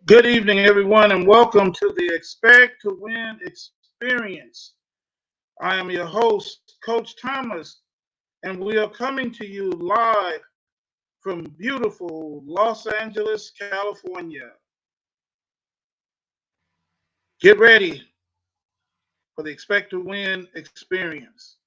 Good evening, everyone, and welcome to the Expect to Win experience. I am your host, Coach Thomas, and we are coming to you live from beautiful Los Angeles, California. Get ready for the Expect to Win experience.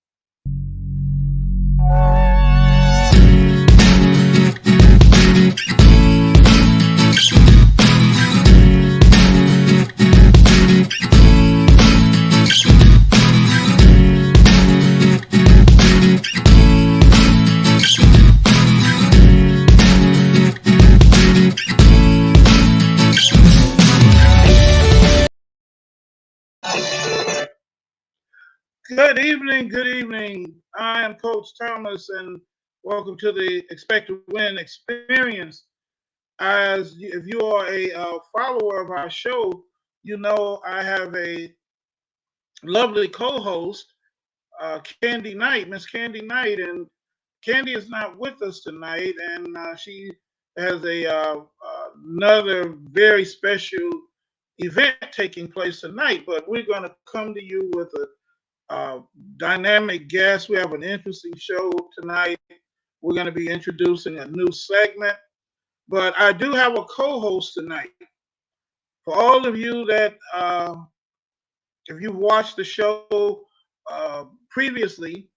Good evening, good evening. I am Coach Thomas, and welcome to the Expect to Win experience. If you are a follower of our show, you know I have a lovely co-host, Kandi Knight, Miss Kandi Knight, and Kandi is not with us tonight, and she has another very special event taking place tonight. But we're going to come to you with a dynamic guest. We have an interesting show tonight. We're going to be introducing a new segment, but I do have a co-host tonight. For all of you that, if you've watched the show previously,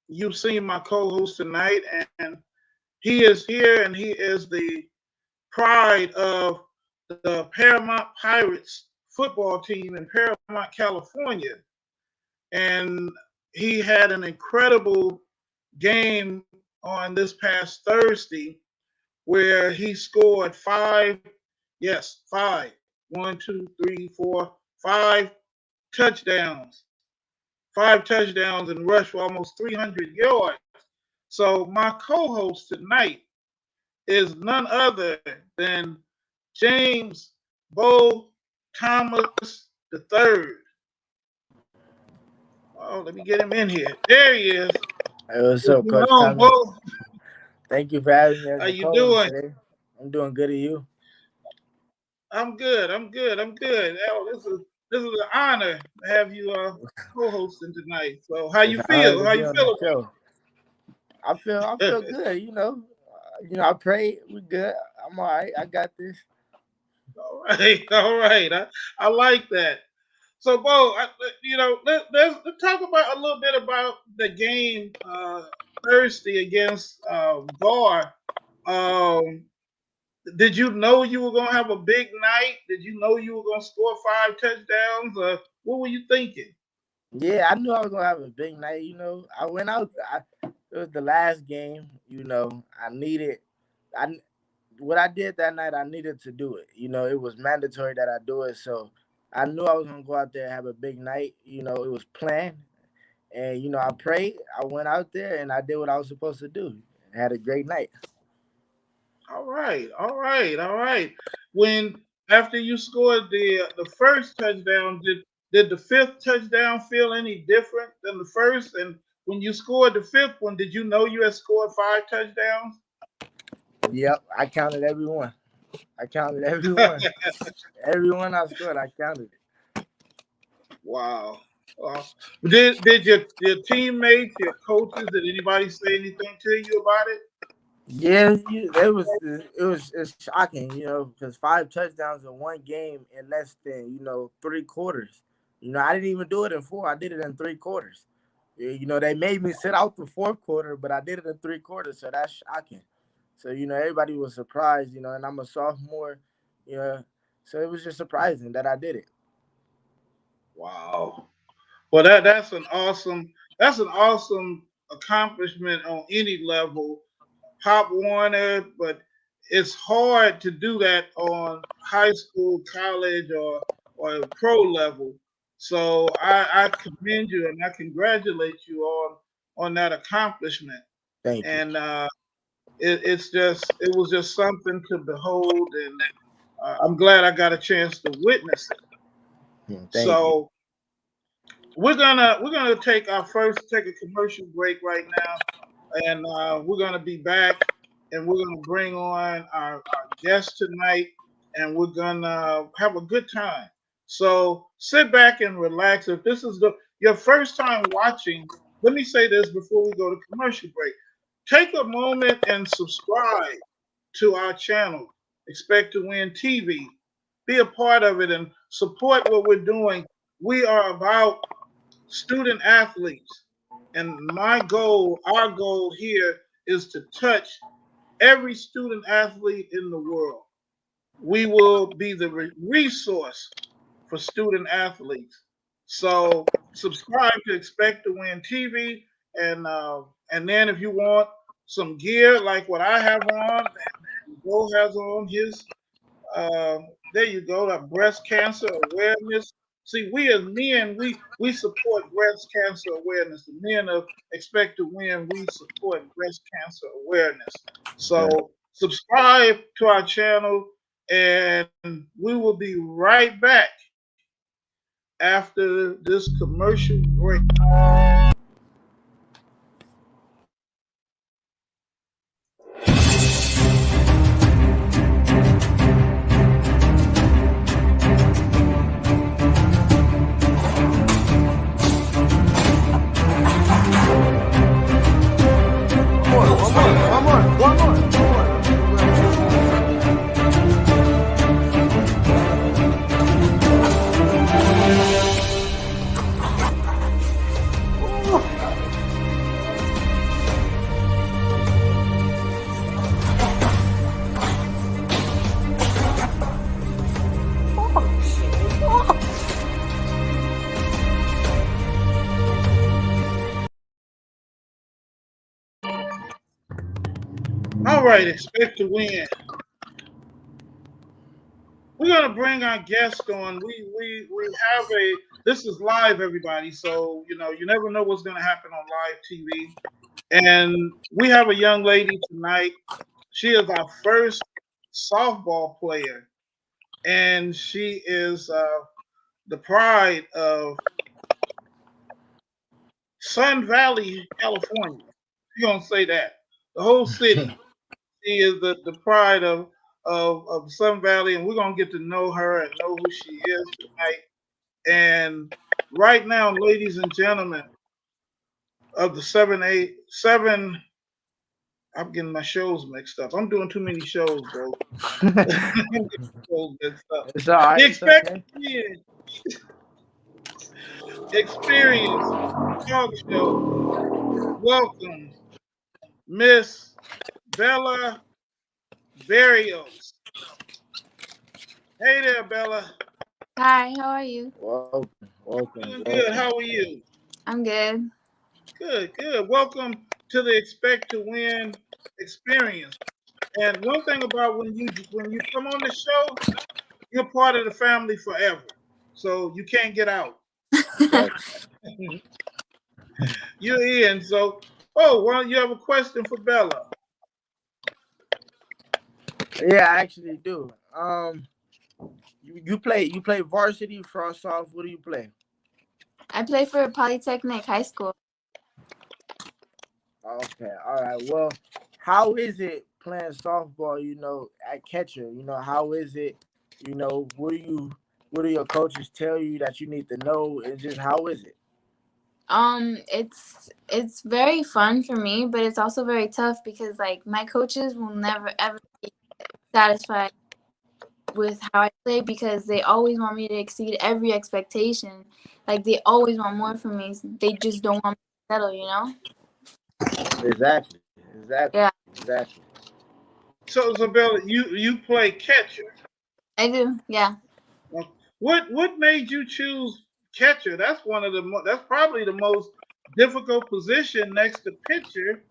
you've seen my co-host tonight, and he is here, and he is the pride of the Paramount Pirates football team in Paramount, California. And he had an incredible game on this past Thursday where he scored five, one, two, three, four, touchdowns, five touchdowns and rushed for almost 300 yards. So my co-host tonight is none other than James Bo Thomas III. Oh, let me get him in here. There he is. Hey, what's What's up, going Coach on, Thomas? Bo? Thank you for having me as How a you co-host doing? today. I'm doing good. At you? I'm good. I'm good. Oh, this is an honor to have you co-hosting tonight. So how It's you an honor feel? to How be you on the feel show. I feel good. I pray we good. I'm all right. I got this. all right, all right. I like that. So, Bo, let's talk about a little bit about the game Thursday against Bar. Um, did you know you were gonna have a big night? Did you know you were gonna score five touchdowns? What were you thinking? Yeah, I knew I was gonna have a big night. I went out. It was the last game. I needed. I what I did that night. I needed to do it. It was mandatory that I do it. So I knew I was gonna go out there and have a big night. It was planned. And I prayed. I went out there and I did what I was supposed to do. I had a great night. All right, all right, all right. When after you scored the first touchdown, did the fifth touchdown feel any different than the first? And when you scored the fifth one, did you know you had scored five touchdowns? Yep, I counted everyone. I counted everyone. Everyone I scored, I counted it. Wow. Wow. Did your teammates, your coaches, did anybody say anything to you about it? Yeah, it's shocking, because five touchdowns in one game in less than 3 quarters. I didn't even do it in four. I did it in 3 quarters. Yeah, they made me sit out the fourth quarter, but I did it in 3 quarters, so that's shocking. So everybody was surprised, and I'm a sophomore, you know, so it was just surprising that I did it. Wow. Well, that's an awesome accomplishment on any level. Pop Warner, but it's hard to do that on high school, college, or pro level. So I commend you and I congratulate you on that accomplishment. Thank you. And it was just something to behold, and I'm glad I got a chance to witness it. Thank you. So we're gonna take a commercial break right now, and we're gonna be back, and we're gonna bring on our guest tonight. and we're gonna have a good time. So sit back and relax. If this is your first time watching, let me say this before we go to commercial break. Take a moment and subscribe to our channel, Expect to Win TV. Be a part of it and support what we're doing. We are about student athletes. And my goal, our goal here is to touch every student athlete in the world. We will be the resource for student athletes. So subscribe to Expect to Win TV, and then if you want some gear like what I have on, and Joe has on his uh, there you go. That breast cancer awareness. See, we as men, we support breast cancer awareness. The men of Expect to Win, we support breast cancer awareness. Yeah. So subscribe to our channel, and we will be right back after this commercial break. One more. All right, Expect to Win. We're gonna bring our guest on. We have a this is live, everybody. So you never know what's gonna happen on live TV. And we have a young lady tonight. She is our first softball player, and she is the pride of Sun Valley, California. You gonna say that the whole city. She is the pride of Sun Valley, and we're gonna get to know her and know who she is tonight. And right now, ladies and gentlemen of the 7 8 7, I'm getting my shows mixed up. I'm doing too many shows, bro. I'm getting shows mixed up. It's all right. The It's okay. Experience Talk Show welcomes Miss Bella Berrios. Hey there, Bella. Hi, how are you? Doing good. How are you? I'm good. Good, good. Welcome to the Expect to Win experience. And one thing about when you come on the show, you're part of the family forever. So you can't get out. Exactly. You're in. So, oh, well, you have a question for Bella. Yeah, I actually do. You play varsity, frost off. What do you play? I play for Polytechnic High School. Okay, all right. Well, how is it playing softball? At catcher. How is it? What do your coaches tell you that you need to know? And just how is it? It's very fun for me, but it's also very tough because like my coaches will never ever be satisfied with how I play because they always want me to exceed every expectation. Like they always want more from me. They just don't want me to settle, you know? Exactly. Exactly. Yeah, Exactly. So Bella, you play catcher. I do. Yeah. What made you choose catcher? That's that's probably the most difficult position next to pitcher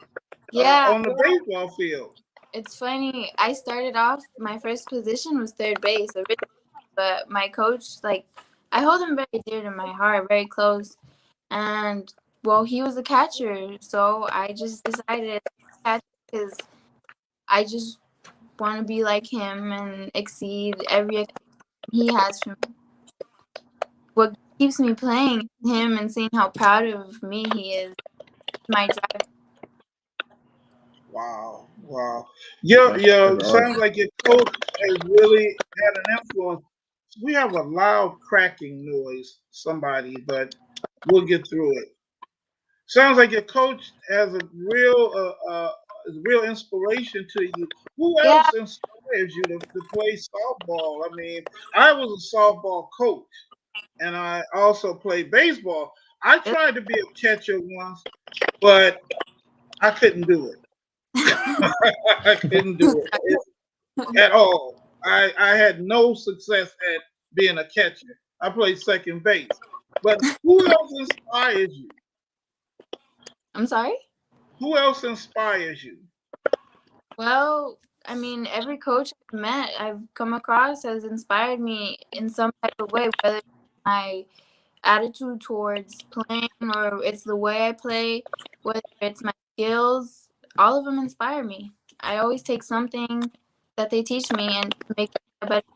Yeah. on the baseball field. It's funny. I started off my first position was third base, but my coach, like, I hold him very dear to my heart, very close. And well, he was a catcher, so I just decided to catch because I just want to be like him and exceed every expectation he has from me. What keeps me playing is him and seeing how proud of me he is. My drive. Wow. Wow. Your That's sounds awesome. like your coach has really had an influence. We have a loud cracking noise, somebody, but we'll get through it. Sounds like your coach has a real inspiration to you. Who Yeah. else inspires you to play softball? I mean, I was a softball coach, and I also played baseball. I tried to be a catcher once, but I couldn't do it. I couldn't do it at all. I had no success at being a catcher. I played second base. But who else inspires you? I'm sorry. Who else inspires you? Well, I mean, every coach I've met, I've come across has inspired me in some type of way, whether it's my attitude towards playing or it's the way I play, whether it's my skills, all of them inspire me. I always take something that they teach me and make me a better.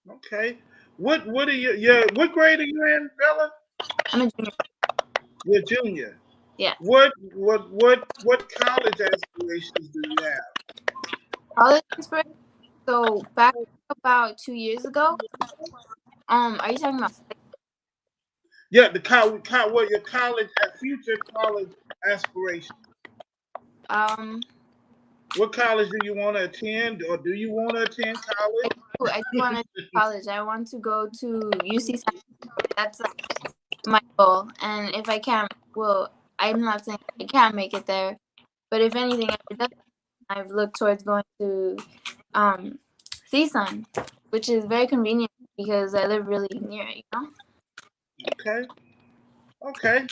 Okay. What are you? Yeah. What grade are you in, Bella? I'm a junior. You're junior. Yeah. What college aspirations do you have? College inspiration. So back about 2 years ago, are you talking about? Yeah, what your future college aspirations? Um, What college do you want to attend, or do you want to attend I college? I do want to college. I want to go to UC. That's my goal. And if I can't, well, I'm not saying I can't make it there, but if anything ever does, I've looked towards going to um, CSUN, which is very convenient because I live really near it. Okay. Okay.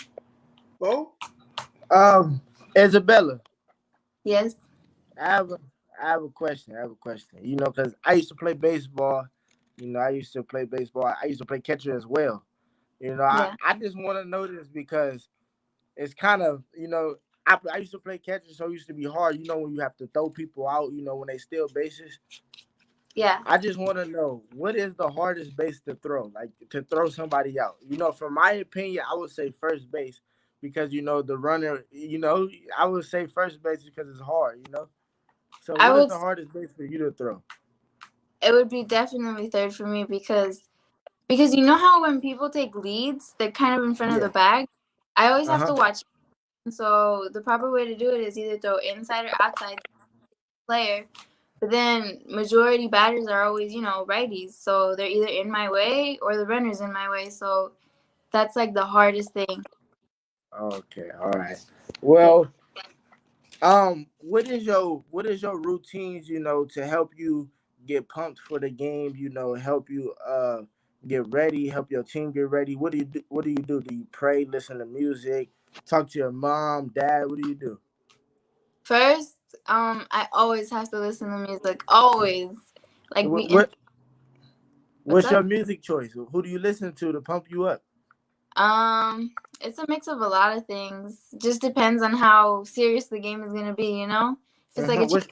Well, Um, Isabella, Yes. I have a, I have a question. I have a question. You know, because I used to play baseball. You know, I used to play baseball. I used to play catcher as well. You know, Yeah. I just want to know this because it's kind of, I used to play catcher, so it used to be hard. You know, when you have to throw people out, you know, when they steal bases. Yeah. I just want to know what is the hardest base to throw, like to throw somebody out. You know, from my opinion, I would say first base because you know the runner. You know, I would say first base because it's hard. You know, so I what is would. the hardest base for you to throw? It would be definitely third for me because you know how when people take leads, they're kind of in front of Yeah. the bag. I always Uh have huh. to watch. So the proper way to do it is either throw inside or outside player. But then majority batters are always, righties. So they're either in my way or the runner's in my way. So that's like the hardest thing. Okay. All right. Yeah. Well, what is your routines? You know, to help you get pumped for the game. You know, help you get ready, help your team get ready. What do you do? What do you do? Do you pray, listen to music, talk to your mom, dad? What do you do? First, I always have to listen to music. Always. Like What, we in what what's what's up? your music choice? Who do you listen to pump you up? It's a mix of a lot of things. Just depends on how serious the game is gonna be. If it's like Uh-huh. a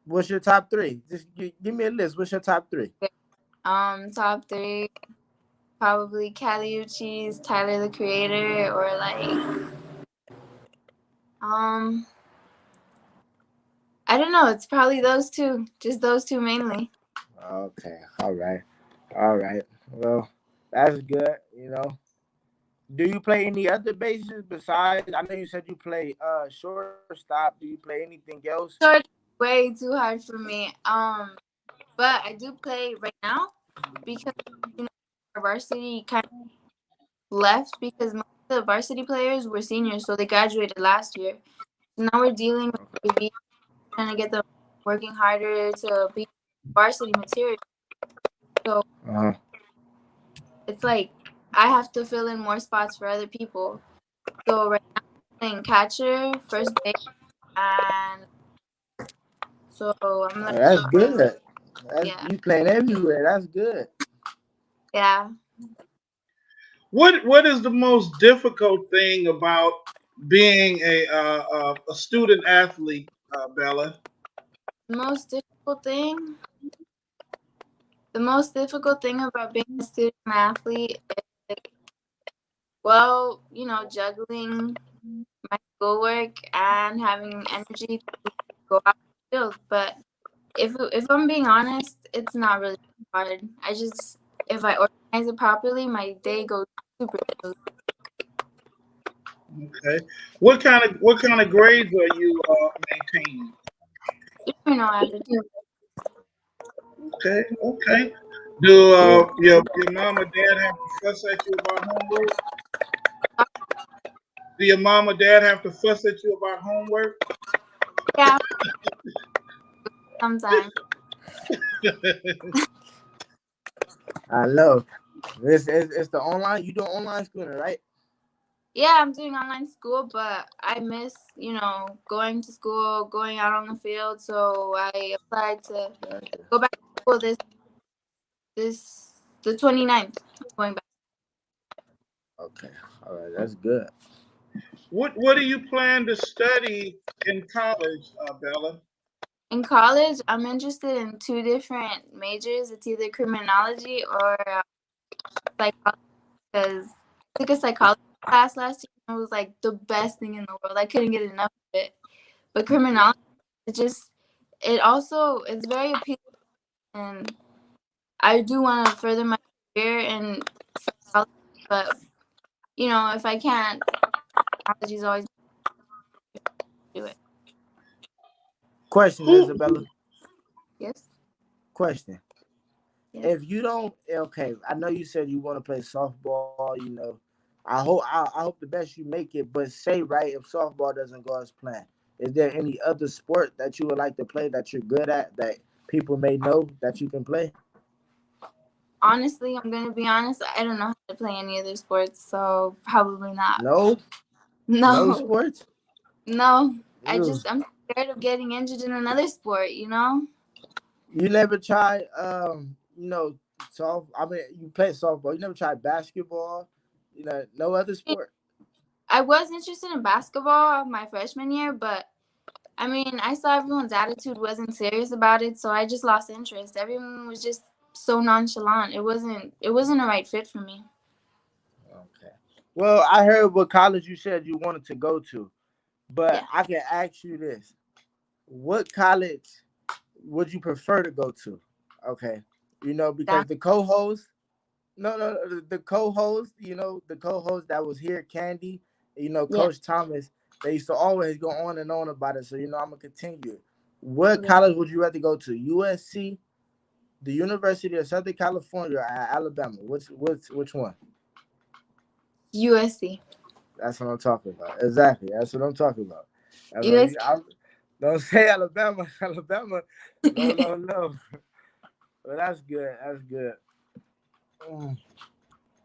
What's your top three? Just give me a list. What's your top three? top three, probably Caliucci's Tyler the Creator, or like um I don't know. It's probably those two. Just those two mainly. Okay. All right. All right. Well, that's good. You know. Do you play any other bases besides? I know you said you play shortstop. Do you play anything else? Short, way too hard for me. But I do play right now because our varsity kind of left because most of the varsity players were seniors, so they graduated last year. So now we're dealing with review, trying to get them working harder to be varsity material. So Uh-huh. it's like I have to fill in more spots for other people. So right now I'm playing catcher, first base, and so I'm Oh, like, that's good. That's yeah, you playing everywhere. That's good. yeah. what is the most difficult thing about being a student athlete, Bella? The most difficult thing, the most difficult thing about being a student athlete is, well, juggling. my schoolwork and having energy to go out the field. But if I'm being honest, it's not really hard. If I organize it properly, my day goes super smooth. Okay. What kind of grades are you maintaining? You know, average. Okay. Okay. Do Yeah. your mom or dad have to fuss at you about homework? Do your mom or dad have to fuss at you about homework? Yeah, sometimes. I know. It's the online. You do online schooling, right? Yeah, I'm doing online school, but I miss, going to school, going out on the field. So I applied to Gotcha. go back to school this the 29th. I'm going back. Okay. All right. That's good. What do you plan to study in college, Bella? In college, I'm interested in two different majors. It's either criminology or psychology because I took a psychology class last year and it was like the best thing in the world. I couldn't get enough of it. But criminology, it's very appealing, and I do want to further my career in psychology, but if I can't, technology is always do it. Question, Who? Isabella. Yes, Question. yes. If you don't, okay, I know you said you want to play softball. I hope the best you make it. But say right, if softball doesn't go as planned, is there any other sport that you would like to play that you're good at that people may know that you can play? Honestly, I'm gonna be honest. I don't know how to play any other sports, so probably not. No, no No, sports. no. Ew. I'm scared of getting injured in another sport. You never tried, soft. I mean, you play softball. You never tried basketball. No other sport. I was interested in basketball my freshman year, but I mean, I saw everyone's attitude wasn't serious about it, so I just lost interest. Everyone was just so nonchalant. It wasn't a right fit for me. Okay. Well, I heard what college you said you wanted to go to, but Yeah. I can ask you this: what college would you prefer to go to? Okay, because That the co-host, no, the co-host, the co-host that was here, Kandi, yeah. Coach Thomas, they used to always go on and on about it. So I'm gonna continue. What Okay. college would you rather go to? USC, the University of Southern California, or Alabama? Which one? USC. That's what I'm talking about. Exactly. That's what I'm talking about. That's what USC. don't say Alabama. Alabama. No, no, no. Well, that's good. That's good. Mm.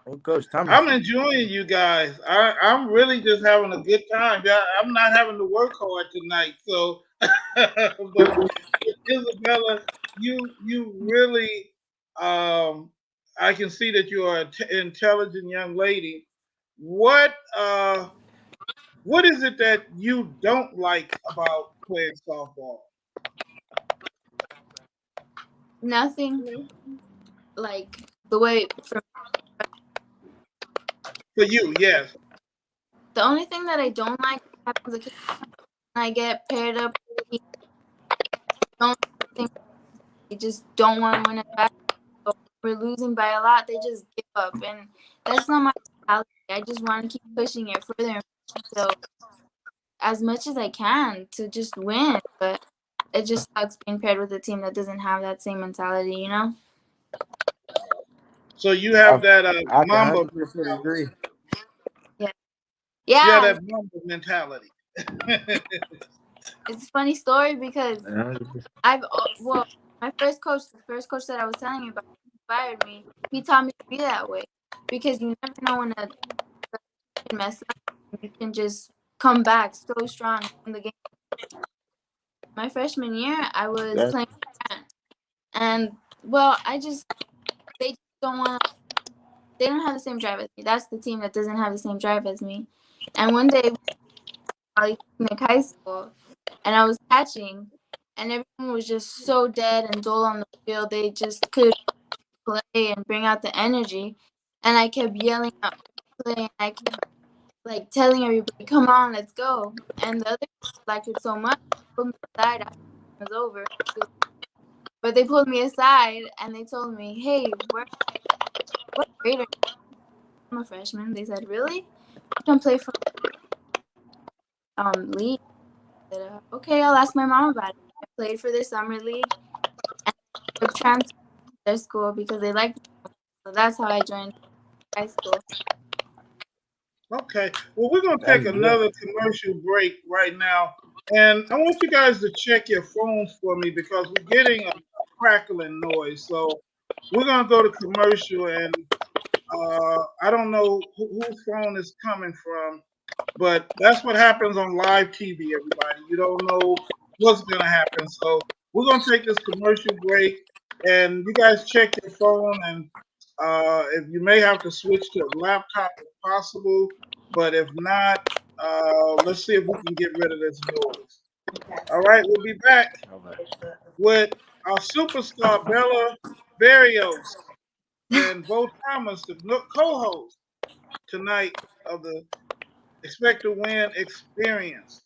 Well, Coach Thomas. I'm enjoying you guys. I'm really just having a good time. Yeah, I'm not having to work hard tonight. So, but Isabella, you really, um, I can see that you are an intelligent young lady. What uh, what is it that you don't like about playing softball? Nothing like the way for For you, yes. the only thing that I don't like happens occasionally when I get paired up. Don't think they just don't want to win a bat. So we're losing by a lot. They just give up, and that's not my mentality. I just want to keep pushing it further and further. So as much as I can to just win, but it just sucks being paired with a team that doesn't have that same mentality. So you I, have that I can Mamba, 100% agree. Yeah. you have Yeah, that Mamba mentality. it's a funny story because 100%. well, my the first coach that I was telling you about, inspired me. He taught me to be that way because you never know when a can mess up. You can just come back so strong in the game. My freshman year, I was That's playing, and well, they just don't want. They don't have the same drive as me. That's the team that doesn't have the same drive as me. And one day, Polytechnic high school, and I was catching, and everyone was just so dead and dull on the field. They just couldn't play and bring out the energy. And I kept yelling at play, and I kept like telling everybody, "Come on, let's go." And the other people liked it so much, they pulled me aside after it was over. But they pulled me aside and they told me, "Hey, what grade are you?" I'm a freshman. They said, "Really? You can play for league." I said, "Okay, I'll ask my mom about it." I played for their summer league and I transferred to their school because they liked me. So that's how I joined high school. Okay. Well, we're going to That's take good. another commercial break right now. And I want you guys to check your phones for me because we're getting a crackling noise. So we're going to go to commercial. And I don't know whose phone is coming from, but that's what happens on live TV, everybody. You don't know what's going to happen. So we're going to take this commercial break. And you guys check your phone. And if you may have to switch to a laptop if possible. But if not, let's see if we can get rid of this noise. All right, we'll be back with our superstar Bella Berrios and Bo Thomas, the co-host tonight of the Expect to Win Experience.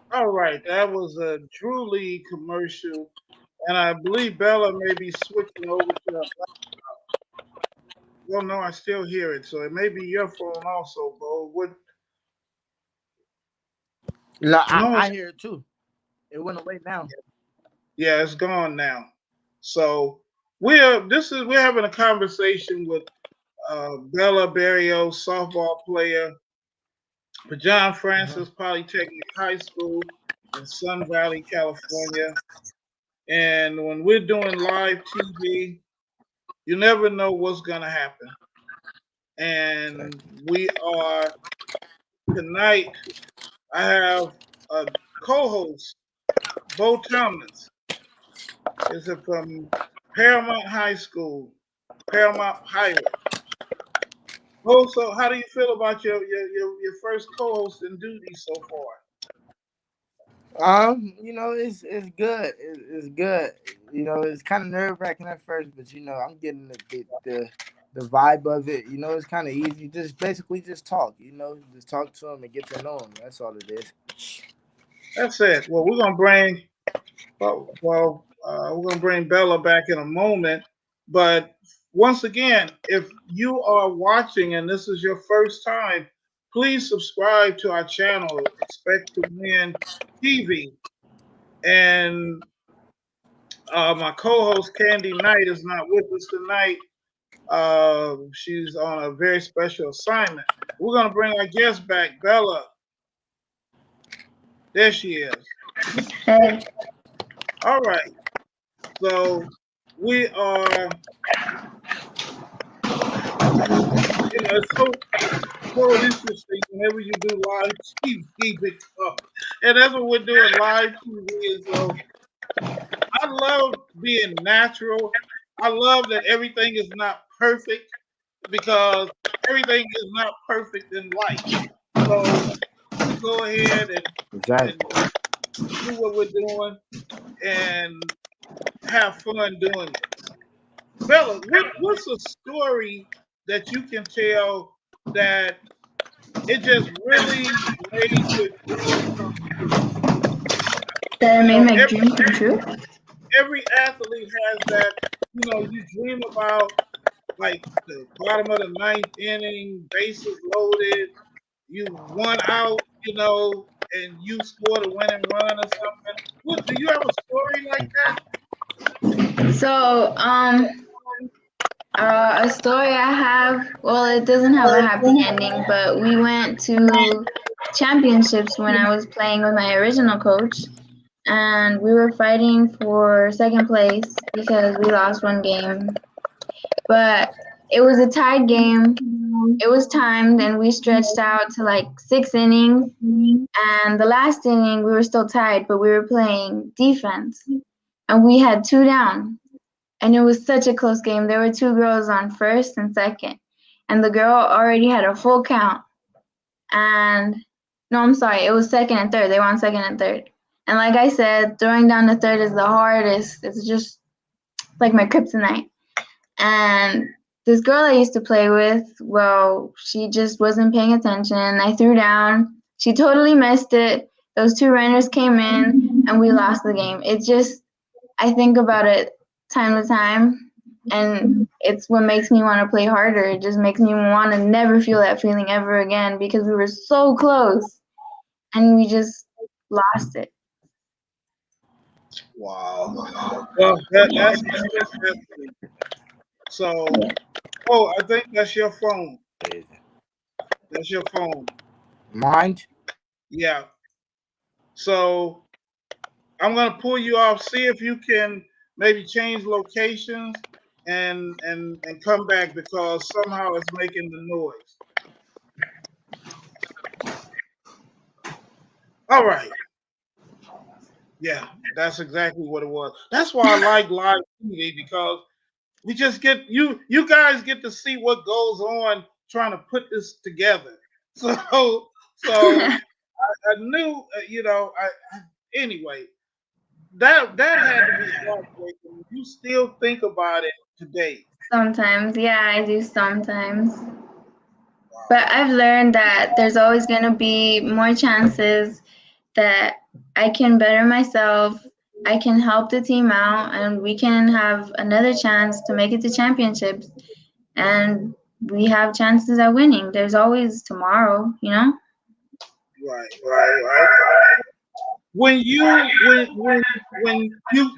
All right, that was a Drew Lee commercial, and I believe Bella may be switching over to her. Well, no, I still hear it, so it may be your phone also, Bo. What? No, No, I hear it too. It went away now. yeah, it's gone now. So we're having a conversation with Bella Berrios, softball player for John Francis Polytechnic High School in Sun Valley, California. And when we're doing live TV, you never know what's going to happen. And we are tonight. I have a co-host, Bo Thomas. Is from Paramount High School, Paramount Pilot. Oh, so how do you feel about your first co-host in duty so far? It's good. It's good. It's kind of nerve wracking at first, but I'm getting the vibe of it. It's kind of easy. Just basically just talk. Just talk to him and get to know him. That's all it is. That's it. Well, we're gonna bring Bella back in a moment. But once again, if you are watching and this is your first time, please subscribe to our channel, Expect to Win TV. And my co-host Kandi Knight is not with us tonight. She's on a very special assignment. We're gonna bring our guest back, Bella. There she is. Hey. All right. So we are, it's so interesting whenever you do live TV because, and that's what we're doing live TV. So I love being natural. I love that everything is not perfect because everything is not perfect in life. So we go ahead and do what we're doing and have fun doing it. Bella, what's a story that you can tell that it just really made your dream come true? That You made know, my dream come true? every athlete has that. You dream about like the bottom of the ninth inning, bases loaded, you won out, and you scored a winning run or something. What do you have a story like that? So, a story I have, well, it doesn't have a happy ending, but we went to championships when I was playing with my original coach, and we were fighting for second place because we lost one game. But it was a tied game. It was timed, and we stretched out to like 6 innings. And the last inning, we were still tied, but we were playing defense, and we had two down. And it was such a close game. There were two girls on first and second, and the girl already had a full count. And no, I'm sorry, it was second and third. They were on second and third. And like I said, throwing down the third is the hardest. It's just like my kryptonite. And this girl I used to play with, well, she just wasn't paying attention. I threw down. She totally missed it. Those two runners came in, and we lost the game. It just, I think about it time to time, and it's what makes me want to play harder. It just makes me want to never feel that feeling ever again because we were so close, and we just lost it. Wow. Well, that's definitely. So, oh, I think that's your phone. That's your phone. Mind? Yeah. So I'm gonna pull you off. See if you can maybe change locations and come back because somehow it's making the noise. All right. Yeah, that's exactly what it was. That's why I like live TV because we just get you guys get to see what goes on trying to put this together. So I knew, anyway, that had to be heartbreaking. You still think about it today. Sometimes, yeah, I do sometimes. But I've learned that there's always going to be more chances that I can better myself, I can help the team out, and we can have another chance to make it to championships. And we have chances at winning. There's always tomorrow, you know? Right. When you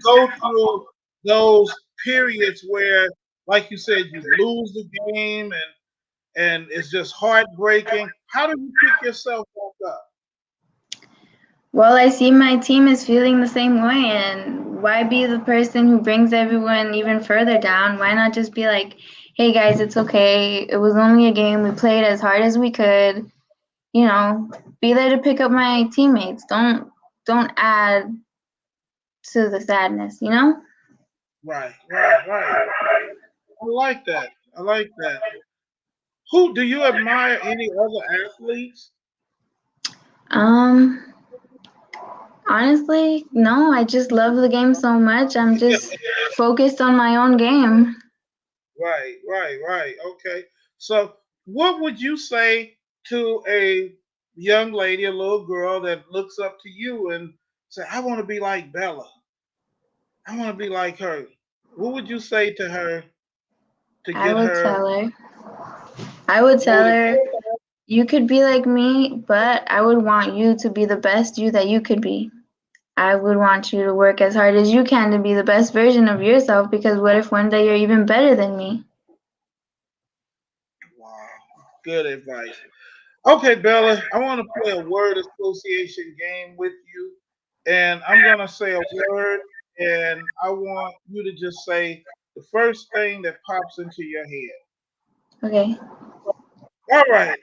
go through those periods where, like you said, you lose the game and it's just heartbreaking, how do you pick yourself back up? Well, I see my team is feeling the same way, and why be the person who brings everyone even further down? Why not just be like, hey guys, it's okay. It was only a game. We played as hard as we could. You know, be there to pick up my teammates. Don't add to the sadness, you know? Right. I like that. I like that. Who do you admire? Any other athletes? Um, Honestly, no, I just love the game so much. I'm just focused on my own game. Right. Okay. So, what would you say to a young lady, a little girl that looks up to you and say, "I want to be like Bella. I want to be like her." What would you say to her to I get would her tell her. I would tell her, motivated? you could be like me, but I would want you to be the best you that you could be. I would want you to work as hard as you can to be the best version of yourself because what if one day you're even better than me? Wow, good advice. Okay, Bella, I want to play a word association game with you, and I'm gonna say a word, and I want you to just say the first thing that pops into your head. Okay. All right,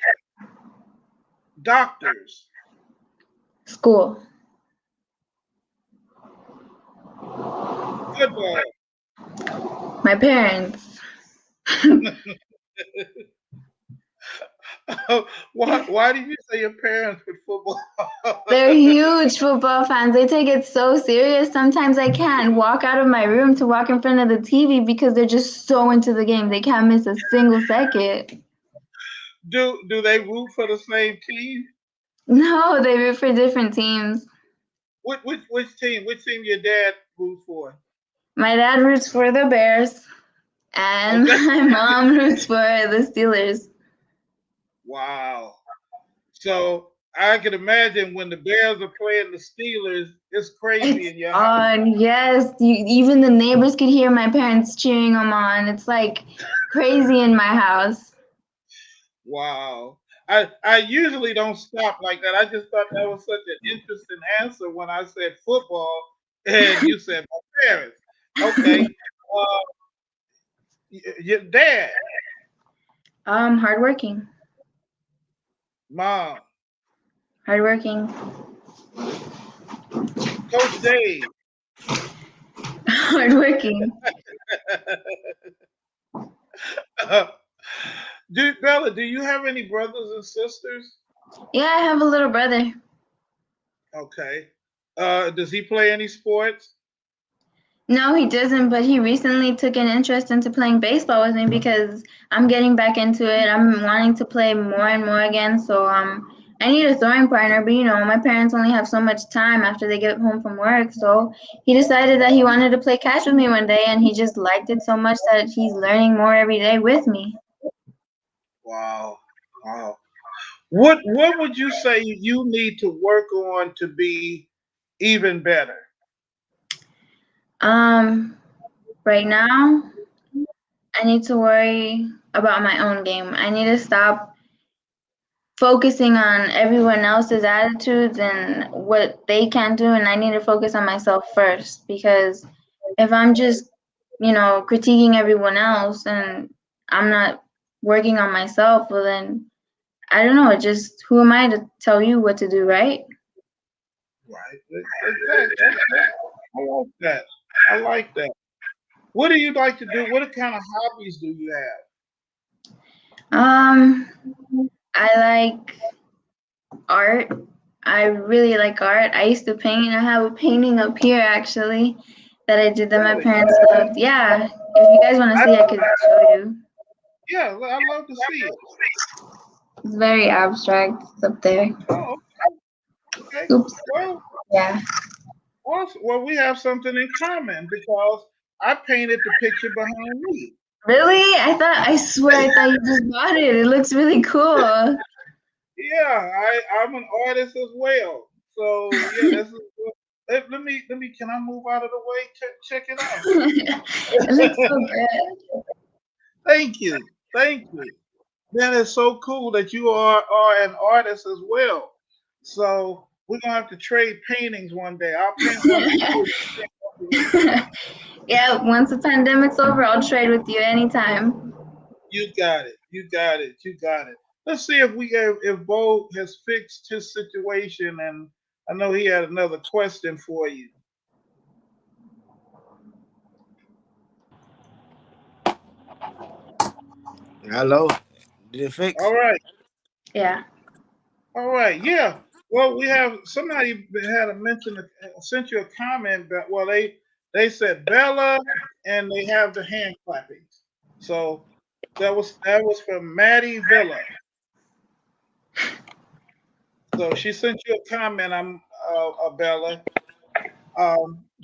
doctors. School. Football. My parents. Why did you say your parents with football? They're huge football fans. They take it so serious. Sometimes I can't walk out of my room to walk in front of the TV because they're just so into the game. They can't miss a single second. Do they root for the same team? No, they root for different teams. Which team? Which team your dad root for? My dad roots for the Bears, and Okay. my mom roots for the Steelers. Wow. So I can imagine when the Bears are playing the Steelers, it's crazy It's in your house. on, yes. Even the neighbors could hear my parents cheering them on. It's like crazy in my house. Wow. I usually don't stop like that. I just thought that was such an interesting answer when I said football and you said my parents. Okay. Uh, your dad, Hardworking. mom, Hardworking. Coach Dave. Hardworking. Bella, do you have any brothers and sisters? Yeah, I have a little brother. Okay. Does he play any sports? No, he doesn't, but he recently took an interest into playing baseball with me because I'm getting back into it. I'm wanting to play more and more again, so I need a throwing partner, but my parents only have so much time after they get home from work, so he decided that he wanted to play catch with me one day and he just liked it so much that he's learning more every day with me. Wow. Wow. What would you say you need to work on to be even better? Um right now, I need to worry about my own game. I need to stop focusing on everyone else's attitudes and what they can do, and I need to focus on myself first, because if I'm just critiquing everyone else and I'm not working on myself, well then I don't know, just who am I to tell you what to do, right? Right. Exactly. Okay. I like that. I like that. What do you like to do? What kind of hobbies do you have? um I like art. I really like art. I used to paint. I have a painting up here actually that I did that my Really? parents loved. Yeah, if you guys want to I, see, I could show you. yeah, I love to see it. It's very abstract. It's up there. Oh, okay. Oops. Well, Yeah. well, we have something in common because I painted the picture behind me. Really? I swear I thought you just bought it. It looks really cool. Yeah, I'm an artist as well. So yeah, this is. Let me. Can I move out of the way? Check it out. It looks so good. Thank you. Thank you. That is so cool that you are an artist as well. So we're gonna have to trade paintings one day. I'll paint one for you. You paint one for me. Yeah, once the pandemic's over, I'll trade with you anytime. You got it. You got it. You got it. Let's see if Bo has fixed his situation, and I know he had another question for you. Hello. Did it All fix? right. Yeah. All right. Yeah. Well, we have somebody had a mention sent you a comment that they said Bella and they have the hand clappings. So that was from Maddie Villa. So she sent you a comment. Bella.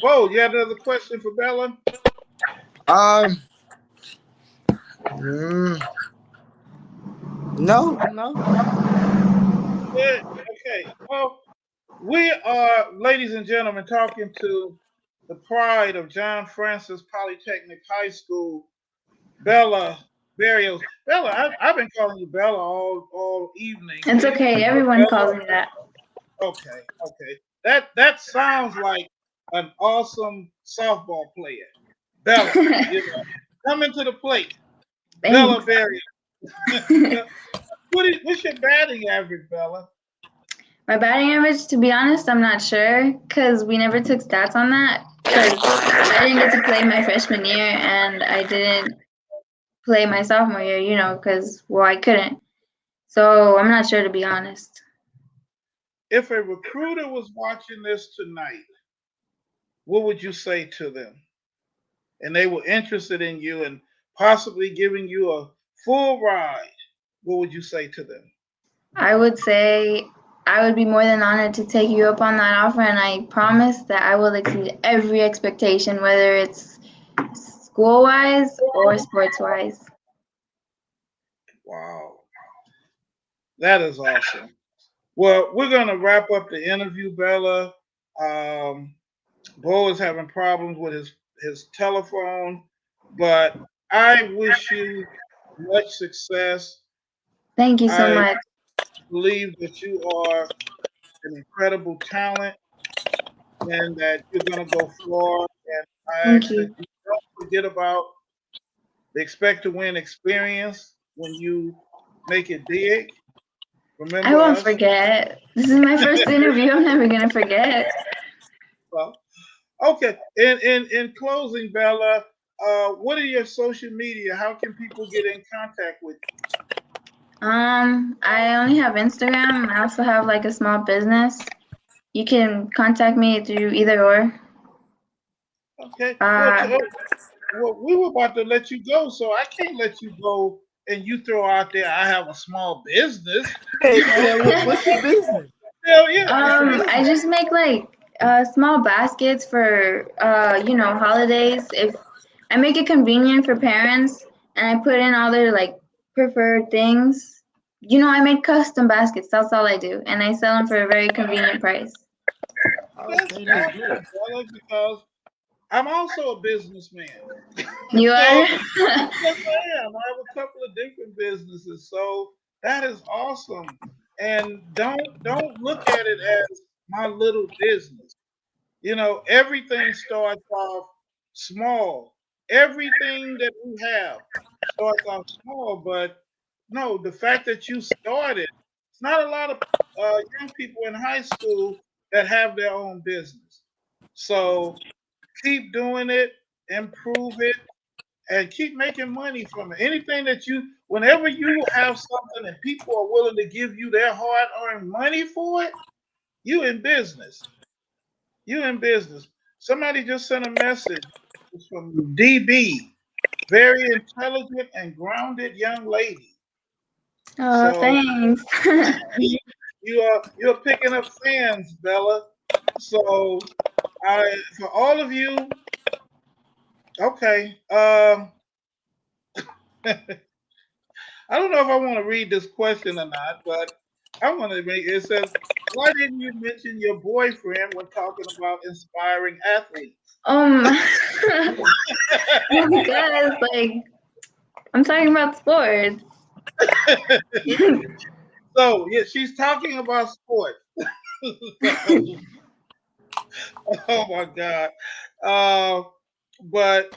Bo, you have another question for Bella? Um. mm, no. No. Good. Okay. Well, we are, ladies and gentlemen, talking to the pride of John Francis Polytechnic High School, Bella Berrios. Bella, I've been calling you Bella all evening. It's okay. Everyone calls Bella. me that. Okay, okay. That sounds like an awesome softball player, Bella. You know, coming to the plate, Bella Thanks. Berrios. What's your batting average, Bella? My batting average, to be honest, I'm not sure because we never took stats on that. Because I didn't get to play my freshman year and I didn't play my sophomore year, because, well, I couldn't. So I'm not sure, to be honest. If a recruiter was watching this tonight, what would you say to them? And they were interested in you and possibly giving you a full ride, what would you say to them? I would say I would be more than honored to take you up on that offer, and I promise that I will exceed every expectation, whether it's school wise or sports wise. Wow, that is awesome. Well, we're going to wrap up the interview, Bella. Um, Bo is having problems with his telephone, but I wish you much success. Thank you so I much. believe that you are an incredible talent and that you're going to go far. And I Thank ask that you. you don't forget about the expect to win experience when you make it big. I Remember won't us. forget. This is my first interview. I'm never gonna forget. Well, okay. In closing, Bella, what are your social media? How can people get in contact with I only have Instagram. I also have like a small business. You can contact me through either or. you? Okay. Well, Uh, well, we were about to let you go, so I can't let you go and you throw out there, I have a small business. Hey You know, man, what's your business? hell yeah. What's your I business? just make like small baskets for holidays. If I make it convenient for parents and I put in all their like preferred things. I make custom baskets. That's all I do, and I sell them for a very convenient price. That's Okay, that's awesome, good. brother, because I'm also a businessman. You So, are? yes, I am. I have a couple of different businesses. So, that is awesome. And don't look at it as my little business. Everything starts off small. Everything that we have starts off small, but no, the fact that you started, it's not a lot of young people in high school that have their own business. So keep doing it, improve it, and keep making money from it. Anything that whenever you have something and people are willing to give you their hard earned money for it, you in business. You in business. Somebody just sent a message. It's from DB. Very intelligent and grounded young lady. Oh, So thanks. you're picking up fans, Bella. So for all of you, okay. I don't know if I want to read this question or not, but I want to make it says, why didn't you mention your boyfriend when talking about inspiring athletes? um, because like I'm talking about sports. So yeah, she's talking about sports. So, oh my God. Uh, but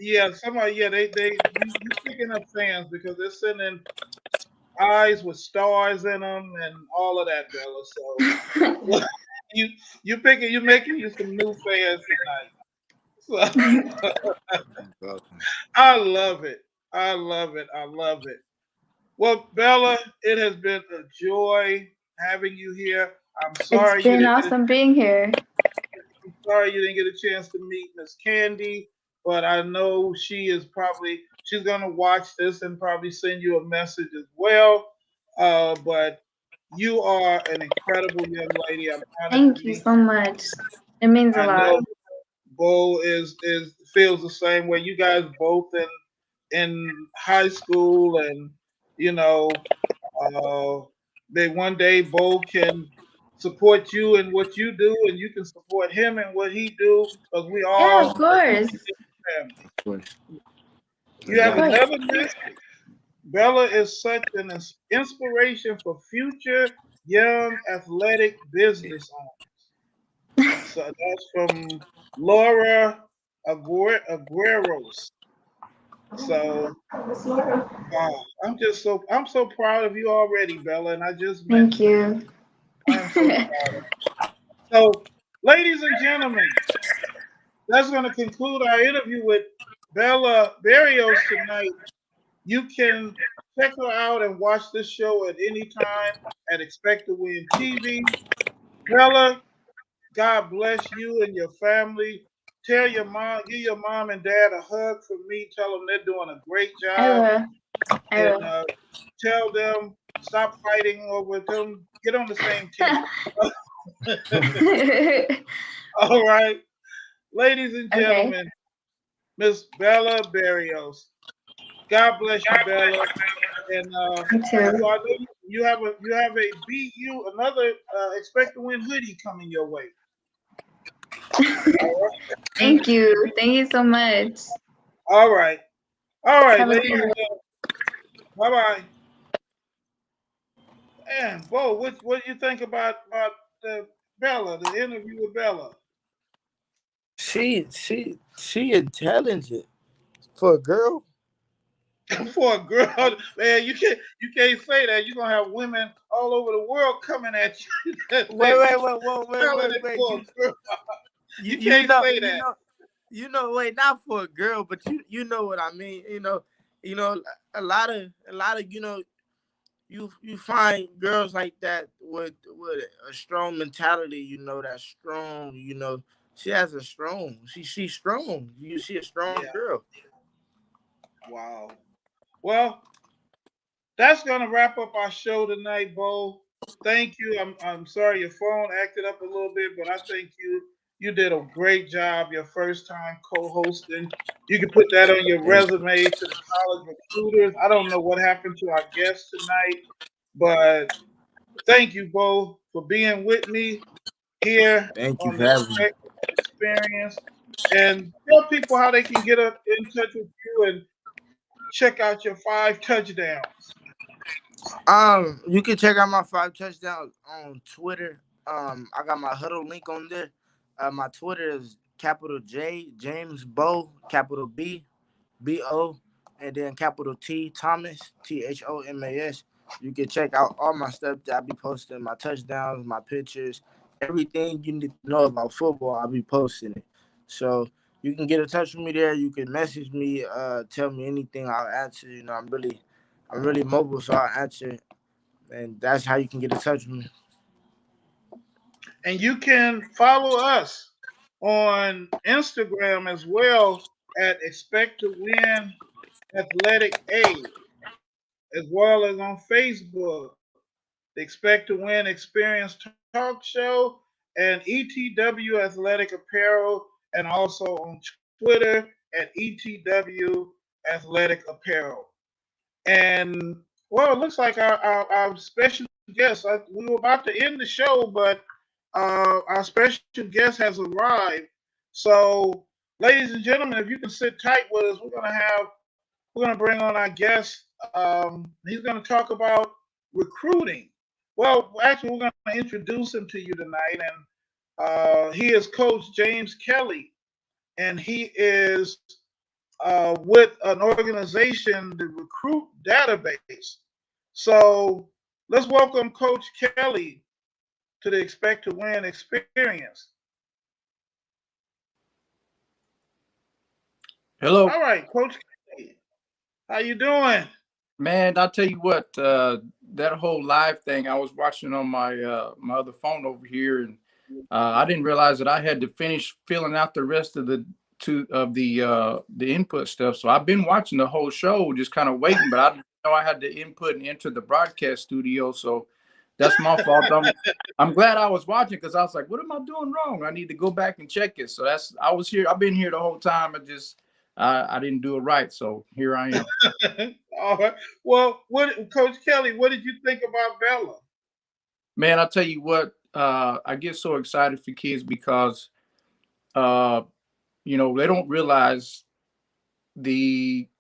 yeah, somebody, yeah, you picking up fans because they're sending eyes with stars in them and all of that, Bella. So you you making you some new fans tonight. So I love it. I love it. I love it. Well, Bella, it has been a joy having you here. I'm It's sorry you been didn't get awesome being here. I'm sorry you didn't get a chance to meet Miss Kandi, but I know she's gonna watch this and probably send you a message as well. But you are an incredible young lady. I'm honored to Thank you meet so much. It means you. a I lot. know Bo is feels the same way. You guys both in high school, and you know, uh, they one day Bo can support you in what you do, and you can support him in what he do, because we Yeah, of all course. family. Of course. You Of have Exactly. course. another message. Bella is such an inspiration for future young athletic business owners. So that's from Laura Agueros. So I'm so proud of you already, Bella, and I just met Thank you. you. I am so proud of you. So, ladies and gentlemen, that's going to conclude our interview with Bella Berrios tonight. You can check her out and watch this show at any time at Expect to Win TV. Bella, God bless you and your family. Give your mom and dad a hug from me. Tell them they're doing a great I job, will. I and will. tell them stop fighting over them. Get on the same team. All right, ladies and Okay. gentlemen, Miss Bella Berrios. God bless you, Bella. And Me too. I know you have a BU another expect to win hoodie coming your way. All right. Thank you. Thank you so much. All right. All right, Have a ladies good and one. gentlemen. Bye bye. And Bo, what do you think about the Bella, the interview with Bella? She intelligent for a girl. For a girl, man, you can't say that. You're gonna have women all over the world coming at you. Wait, wait, wait, wait, wait, Telling wait, it wait. for a girl. You, You you can't know, say you that. know, Wait, not for a girl, but you know what I mean. A lot of you find girls like that with a strong mentality. That's strong. She has a strong. She's strong. You see a strong Yeah. girl. Wow. Well, that's gonna wrap up our show tonight, Bo. Thank you. I'm sorry your phone acted up a little bit, but I think you did a great job your first time co-hosting. You can put that on your Thank you. resume to the college recruiters. I don't know what happened to our guest tonight, but thank you, Bo, for being with me here Thank you on for the having me. experience. And tell people how they can get up in touch with you and check out your 5 touchdowns. You can check out my 5 touchdowns on Twitter. I got my huddle link on there. My Twitter is capital J James Bo, capital BO, and then capital T Thomas THOMAS. You can check out all my stuff that I be posting, my touchdowns, my pictures, everything you need to know about football. I'll be posting it. So you can get in touch with me there. You can message me, tell me anything. I'll answer. I'm really mobile, so I'll answer, and that's how you can get in touch with me. And you can follow us on Instagram as well at Expect to Win Athletic A, as well as on Facebook, the Expect to Win Experience Talk Show and ETW Athletic Apparel, and also on Twitter at ETW Athletic Apparel. And well, it looks like our special guest, we were about to end the show, but our special guest has arrived. So, ladies and gentlemen, if you can sit tight with us, we're gonna bring on our guest. He's gonna talk about recruiting. Well, actually, we're gonna introduce him to you tonight, and he is Coach James Kelly, and he is with an organization, the Recruit Database. So let's welcome Coach Kelly to the Expect to Win experience. Hello, All right, Coach Kelly, how you doing? man. I'll tell you what. That whole live thing I was watching on my other phone over here, and I didn't realize that I had to finish filling out the rest of the input stuff. So I've been watching the whole show, just kind of waiting. But I didn't know I had to input and enter the broadcast studio. So that's my fault. I'm glad I was watching because I was like, what am I doing wrong? I need to go back and check it. So I was here. I've been here the whole time. I didn't do it right. So here I am. All right. Well, Coach Kelly, what did you think about Bella? Man, I'll tell you what, I get so excited for kids because, uh, they don't realize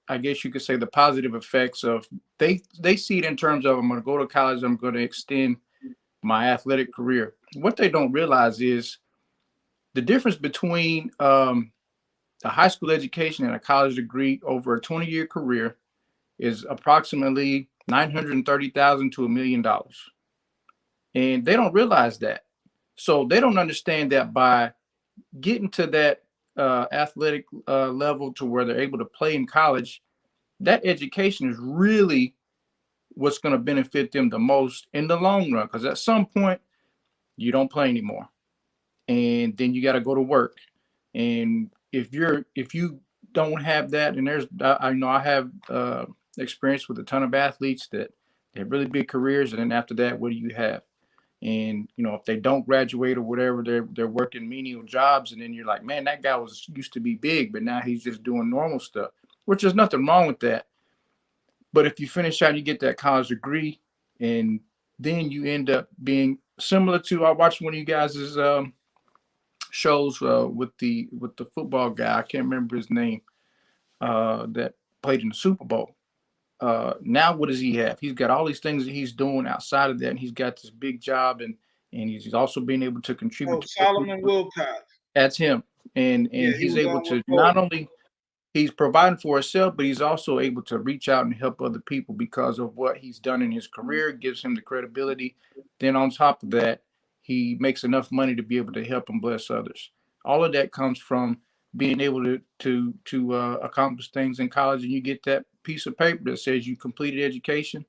I guess you could say the positive effects of, they see it in terms of, I'm going to go to college, I'm going to extend my athletic career. What they don't realize is the difference between a high school education and a college degree over a 20-year career is approximately 930,000 to $1 million. And they don't realize that. So they don't understand that by getting to that athletic level to where they're able to play in college, that education is really what's going to benefit them the most in the long run. Because at some point, you don't play anymore, and then you got to go to work. And if you don't have that, and I know I have experience with a ton of athletes that they have really big careers, and then after that, what do you have? And if they don't graduate or whatever, they're working menial jobs, and then you're like, man, that guy was used to be big, but now he's just doing normal stuff, which there's nothing wrong with that. But if you finish out, you get that college degree, and then you end up being similar to, I watched one of you guys' shows with the football guy. I can't remember his name, that played in the Super Bowl. Now what does he have? He's got all these things that he's doing outside of that, and he's got this big job, and he's also being able to contribute Oh, to Solomon Wilcott. that's him, and Yeah, he he's was able on with to not Kobe. only he's providing for himself, but he's also able to reach out and help other people because of what he's done in his career. It gives him the credibility. Then on top of that, he makes enough money to be able to help and bless others. All of that comes from being able to accomplish things in college, and you get that piece of paper that says you completed education,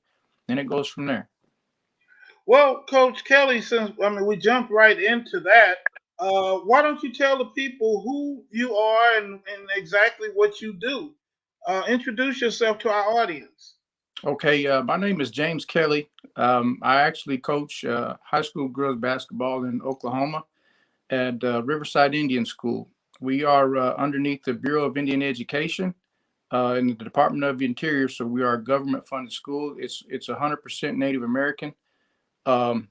and it goes from there. Well, Coach Kelly, since we jumped right into that, why don't you tell the people who you are and exactly what you do? Introduce yourself to our audience. Okay, my name is James Kelly. I actually coach high school girls basketball in Oklahoma at Riverside Indian School. We are underneath the Bureau of Indian Education in the Department of the Interior, so we are a government-funded school. It's 100% Native American. Um,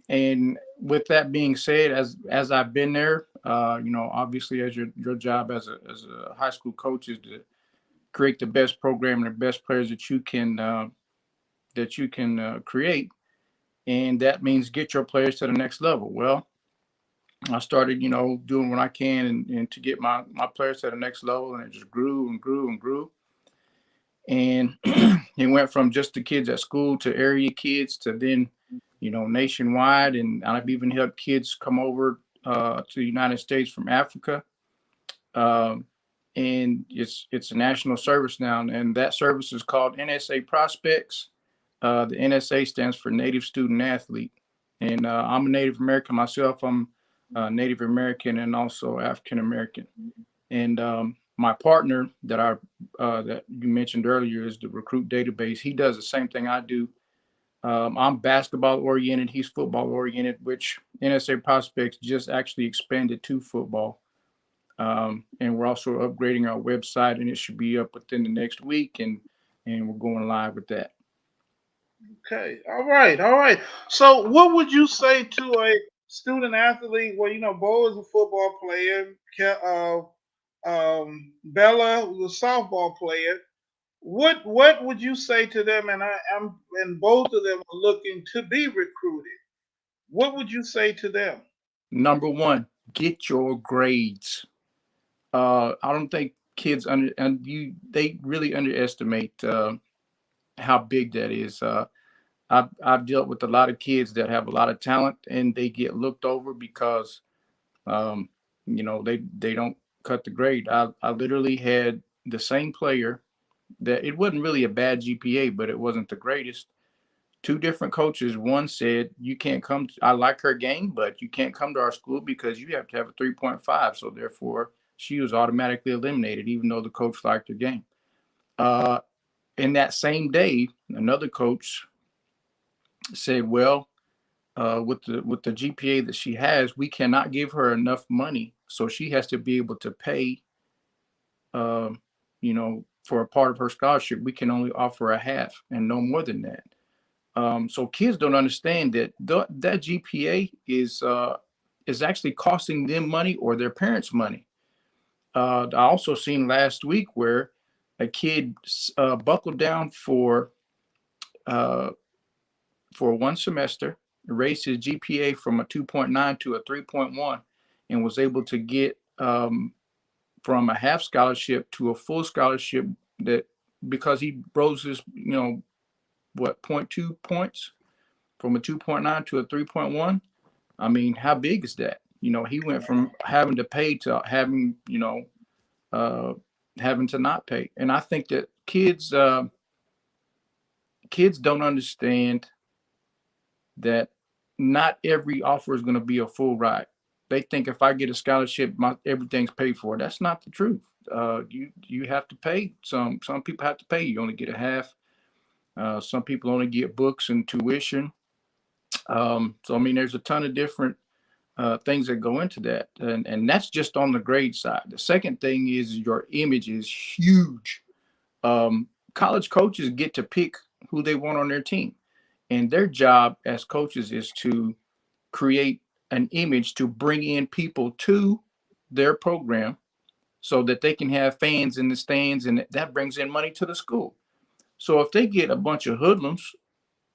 and with that being said, as I've been there, obviously as your job as a high school coach is to create the best program and the best players that you can create, and that means get your players to the next level. Well, I started, doing what I can and to get my players to the next level, and it just grew and grew and grew. And it went from just the kids at school to area kids to then, nationwide. And I've even helped kids come over to the United States from Africa. Um, and it's a national service now, and that service is called NSA Prospects. The NSA stands for Native Student Athlete, and I'm a Native American myself. I'm Native American and also African American. And my partner that you mentioned earlier is the Recruit Database. He does the same thing I do. I'm basketball oriented. He's football oriented, which NSA Prospects just actually expanded to football. And we're also upgrading our website, and it should be up within the next week, and we're going live with that. Okay, all right, all right. So, what would you say to a student athlete? Well, Bo is a football player. Bella was a softball player. What would you say to them? And both of them are looking to be recruited. What would you say to them? Number one, get your grades. I don't think kids they really underestimate how big that is. I've dealt with a lot of kids that have a lot of talent and they get looked over because um, they don't cut the grade. I literally had the same player that it wasn't really a bad GPA, but it wasn't the greatest. Two different coaches. One said, "You can't come. I like her game, but you can't come to our school because you have to have a 3.5." So therefore, she was automatically eliminated, even though the coach liked her game. Uh, in that same day, another coach said, "Well, with the GPA that she has, we cannot give her enough money, so she has to be able to pay, for a part of her scholarship. We can only offer a half and no more than that." So kids don't understand that that GPA is actually costing them money or their parents money. I also seen last week where a kid buckled down uh, for one semester, raised his GPA from a 2.9 to a 3.1, and was able to get from a half scholarship to a full scholarship that because he rose his, what, zero point 0.2 points from a 2.9 to a 3.1. I mean, how big is that? He went from having to pay to uh, having to not pay. And I think that kids don't understand that not every offer is going to be a full ride. They think if I get a scholarship, everything's paid for. That's not the truth. You have to pay. Some people have to pay. You only get a half. Some people only get books and tuition. So I mean, there's a ton of different things that go into that, and that's just on the grade side. The second thing is your image is huge. College coaches get to pick who they want on their team, and their job as coaches is to create an image to bring in people to their program so that they can have fans in the stands, and that brings in money to the school. So if they get a bunch of hoodlums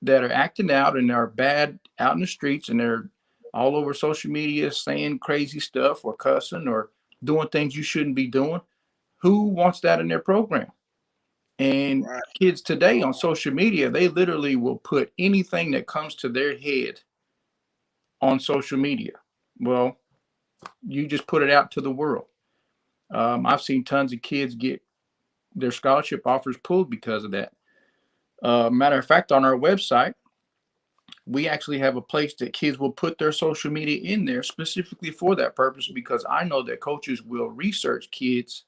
that are acting out and are bad out in the streets and they're all over social media saying crazy stuff or cussing or doing things you shouldn't be doing, who wants that in their program? And Right. kids today on social media, they literally will put anything that comes to their head on social media. Well, you just put it out to the world. I've seen tons of kids get their scholarship offers pulled because of that. Matter of fact, on our website, we actually have a place that kids will put their social media in there specifically for that purpose, because I know that coaches will research kids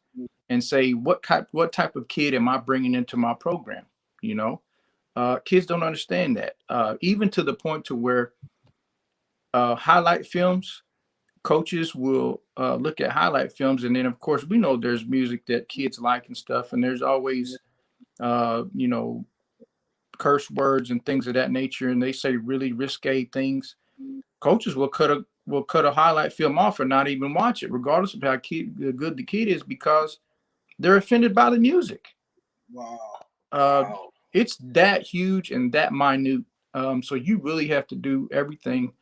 and say, what type of kid am I bringing into my program? You know, kids don't understand that, even to the point to where highlight films, coaches will look at highlight films, and then of course we know there's music that kids like and stuff, and there's always you know, curse words and things of that nature, and they say really risque things. Coaches will cut a highlight film off and not even watch it, regardless of how good the kid is, because they're offended by the music. Wow. Uh, Wow. it's that huge and that minute. So you really have to do everything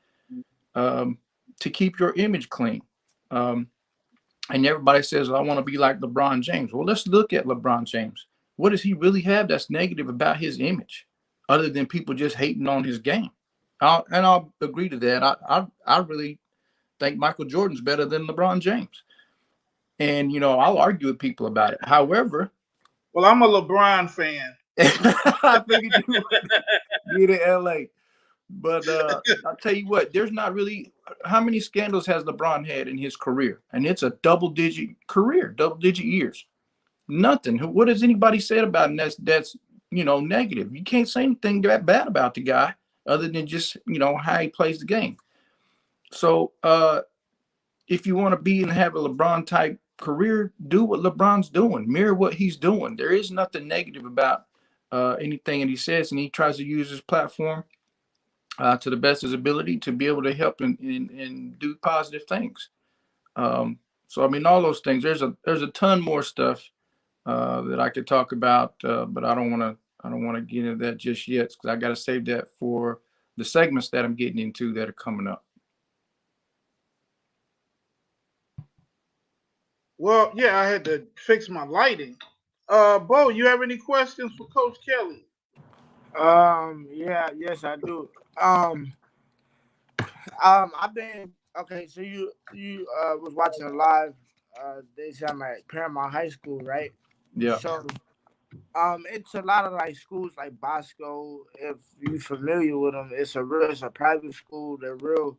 to keep your image clean. Um, and everybody says, I want to be like LeBron James. Well, let's look at LeBron James. What does he really have that's negative about his image, other than people just hating on his game? I'll agree to that. I really think Michael Jordan's better than LeBron James. And, you know, I'll argue with people about it. However, Well, I'm a LeBron fan. I figured you would be to LA. But I'll tell you what, there's not really, how many scandals has LeBron had in his career? And it's a double-digit career, double-digit years. Nothing. What has anybody said about him that's you know, negative? You can't say anything bad about the guy other than just, you know, how he plays the game. So if you want to be and have a LeBron type career, do what LeBron's doing, mirror what he's doing. There is nothing negative about anything that he says, and he tries to use his platform to the best of his ability to be able to help and do positive things. So I mean, all those things. There's a ton more stuff that I could talk about, but I don't want to get into that just yet, because I got to save that for the segments that I'm getting into that are coming up. Well, yeah, I had to fix my lighting. Bo, you have any questions for Coach Kelly? Yeah, yes, I do. I've been okay. So you was watching live. They said I'm at Paramount High School, right? Yeah. So it's a lot of like schools like Bosco. If you're familiar with them, it's a private school. They're real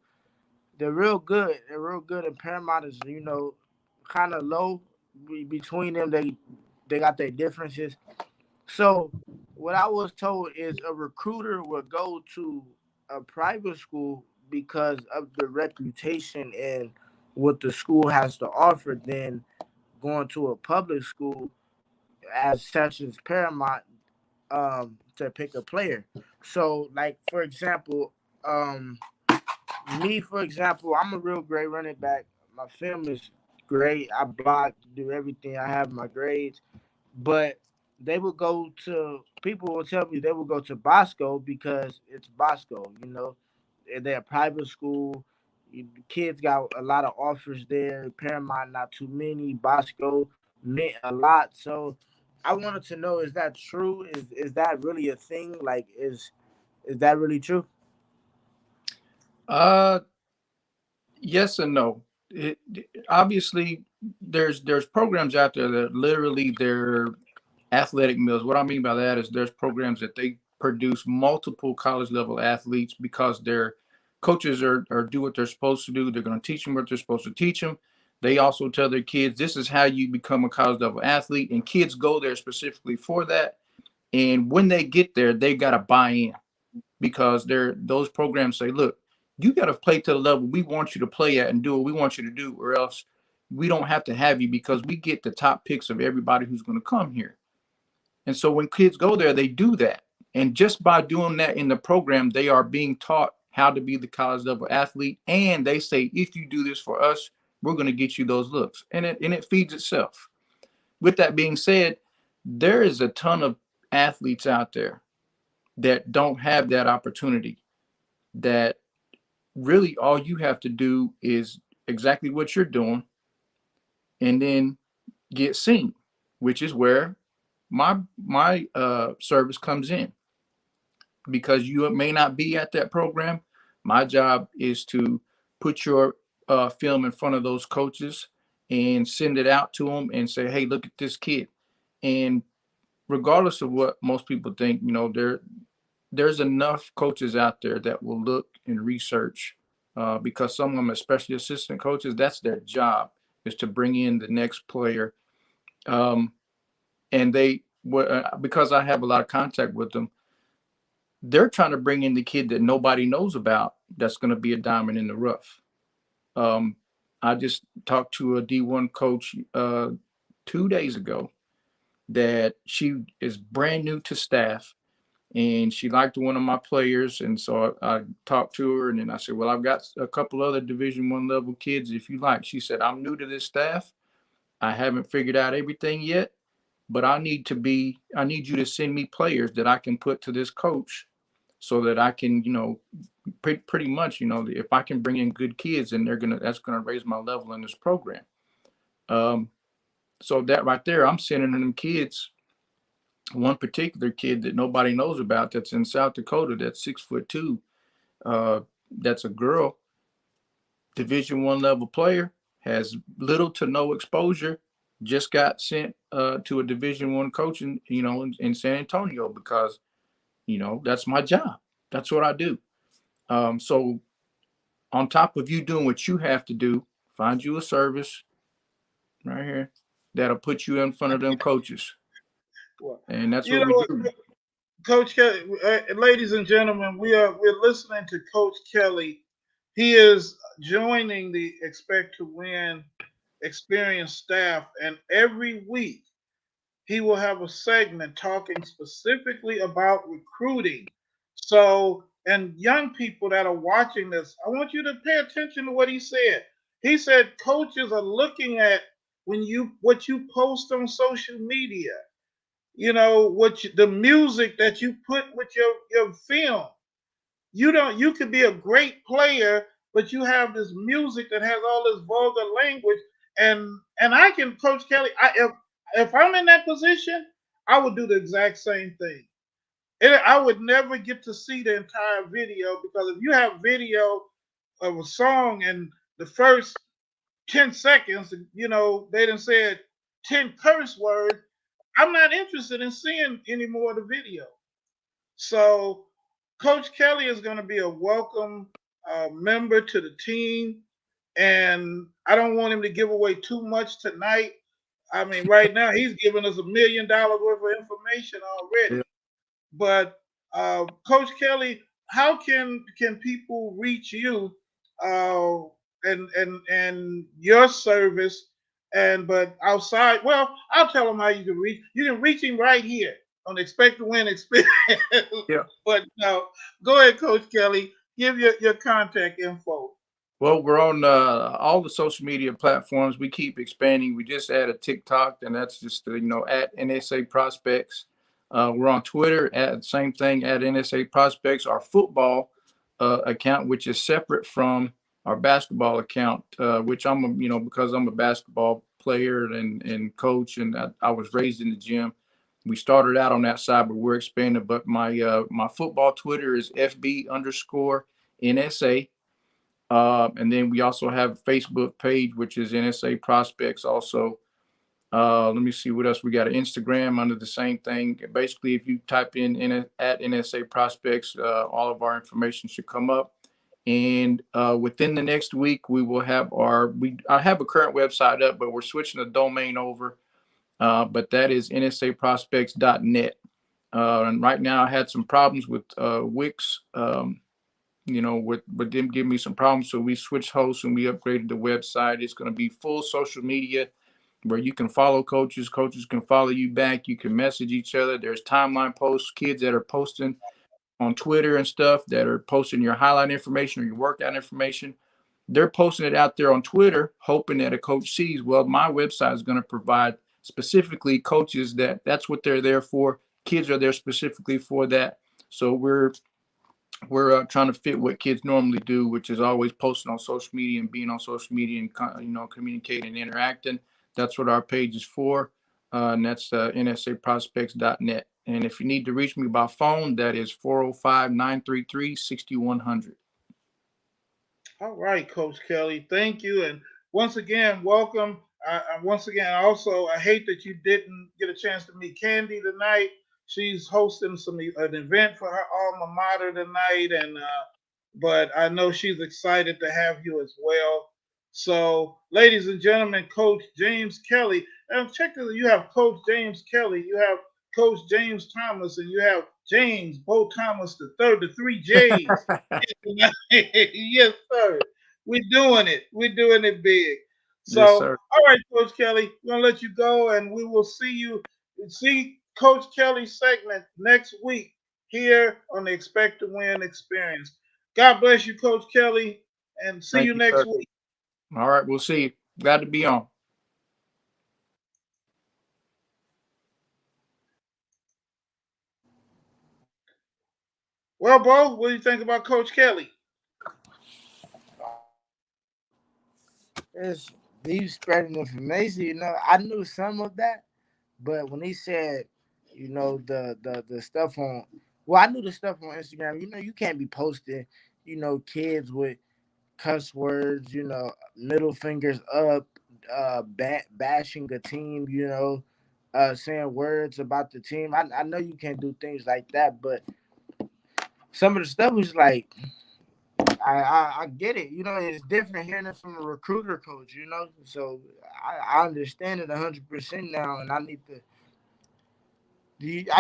good. They're real good. And Paramount is, you know, kind of low between them. They got their differences. So what I was told is a recruiter would go to a private school because of the reputation and what the school has to offer than going to a public school as such as Paramount to pick a player. So like for example, me for example, I'm a real great running back. My film is great. I block, do everything. I have my grades. But they would go to people will tell me they would go to Bosco because it's Bosco, you know. They're a private school. Kids got a lot of offers there. Paramount not too many. Bosco meant a lot. So I wanted to know, is that true? Is that really a thing? Like is that really true? Uh, yes and no. Obviously, there's programs out there that literally they're athletic mills. What I mean by that is there's programs that they produce multiple college level athletes because their coaches are do what they're supposed to do. They're going to teach them what they're supposed to teach them. They also tell their kids this is how you become a college level athlete, and kids go there specifically for that. And when they get there, they got to buy in, because those programs say, look, you got to play to the level we want you to play at and do what we want you to do, or else we don't have to have you, because we get the top picks of everybody who's going to come here. And so when kids go there, they do that. And just by doing that in the program, they are being taught how to be the college level athlete. And they say, if you do this for us, we're going to get you those looks. And it feeds itself. With that being said, there is a ton of athletes out there that don't have that opportunity, that really all you have to do is exactly what you're doing and then get seen, which is where my service comes in. Because you may not be at that program, my job is to put your film in front of those coaches and send it out to them and say, hey, look at this kid. And regardless of what most people think, there's enough coaches out there that will look and research, because some of them, especially assistant coaches, that's their job, is to bring in the next player. And because I have a lot of contact with them, they're trying to bring in the kid that nobody knows about that's going to be a diamond in the rough. I just talked to a D1 coach 2 days ago that she is brand new to staff, and she liked one of my players. And so I talked to her, and then I said, well, I've got a couple other Division I level kids if you like. She said, I'm new to this staff. I haven't figured out everything yet, but I need you to send me players that I can put to this coach so that I can, pretty much, if I can bring in good kids, and that's gonna raise my level in this program. So that right there, I'm sending them kids. One particular kid that nobody knows about that's in South Dakota, that's 6'2", that's a girl, Division I level player, has little to no exposure, just got sent to a Division I coaching, in San Antonio, because, that's my job. That's what I do. So on top of you doing what you have to do, find you a service right here that'll put you in front of them coaches. Well, And that's what we do. Coach Kelly, ladies and gentlemen, we're listening to Coach Kelly. He is joining the Expect to Win experienced staff, and every week he will have a segment talking specifically about recruiting. So, and young people that are watching this, I want you to pay attention to what he said. He said coaches are looking at what you post on social media, the music that you put with your film. You could be a great player, but you have this music that has all this vulgar language. And I can, Coach Kelly, if I'm in that position, I would do the exact same thing. I would never get to see the entire video, because if you have video of a song and the first 10 seconds, they done said 10 curse words, I'm not interested in seeing any more of the video. So Coach Kelly is going to be a welcome member to the team, and I don't want him to give away too much tonight. I mean, right now he's giving us $1 million worth of information already. Yeah. But Coach Kelly, how can people reach you and your service? But outside, well, I'll tell them how you can reach. You can reach him right here on Expect to Win Experience. Yeah. But go ahead, Coach Kelly. Give your contact info. Well, we're on all the social media platforms. We keep expanding. We just added TikTok, and that's just at NSA Prospects. We're on Twitter at the same thing, at NSA Prospects. Our football account, which is separate from our basketball account, which because I'm a basketball player and coach, and I was raised in the gym. We started out on that side, but we're expanding. But my football Twitter is FB_NSA. And then we also have a Facebook page, which is NSA Prospects also. Let me see what else. We got an Instagram under the same thing. Basically, if you type in at NSA Prospects, all of our information should come up. And within the next week, we will have I have a current website up, but we're switching the domain over. But that is nsaprospects.net. And right now I had some problems with Wix, with them giving me some problems. So we switched hosts and we upgraded the website. It's going to be full social media where you can follow coaches. Coaches can follow you back. You can message each other. There's timeline posts, kids that are posting on Twitter and stuff that are posting your highlight information or your workout information. They're posting it out there on Twitter, hoping that a coach sees. Well, my website is going to provide specifically coaches that's what they're there for, kids are there specifically for that. So we're trying to fit what kids normally do, which is always posting on social media and being on social media and communicating and interacting. That's what our page is for, and that's nsaprospects.net. And if you need to reach me by phone, that is 405-933-6100. All right, Coach Kelly. Thank you. And once again, welcome. Once again, also, I hate that you didn't get a chance to meet Kandi tonight. She's hosting an event for her alma mater tonight, and but I know she's excited to have you as well. So, ladies and gentlemen, Coach James Kelly. And check this: you have Coach James Kelly, you have Coach James Thomas, and you have James Bo Thomas the third, the three J's. Yes, sir. We're doing it. We're doing it big. So, Yes, sir. all right, Coach Kelly, we're gonna let you go, and we will see Coach Kelly's segment next week here on the Expect to Win Experience. God bless you, Coach Kelly, and see Thank you you, next sir. week. All right, we'll see you. Glad to be on. Well, Bo, what do you think about Coach Kelly? It's he's spreading information. I knew some of that, but when he said, the stuff on, well, I knew the stuff on Instagram. You can't be posting, kids with cuss words, middle fingers up, bashing a team, saying words about the team. I know you can't do things like that, but some of the stuff was like, I get it. It's different hearing it from a recruiter coach. So I understand it 100% now, and I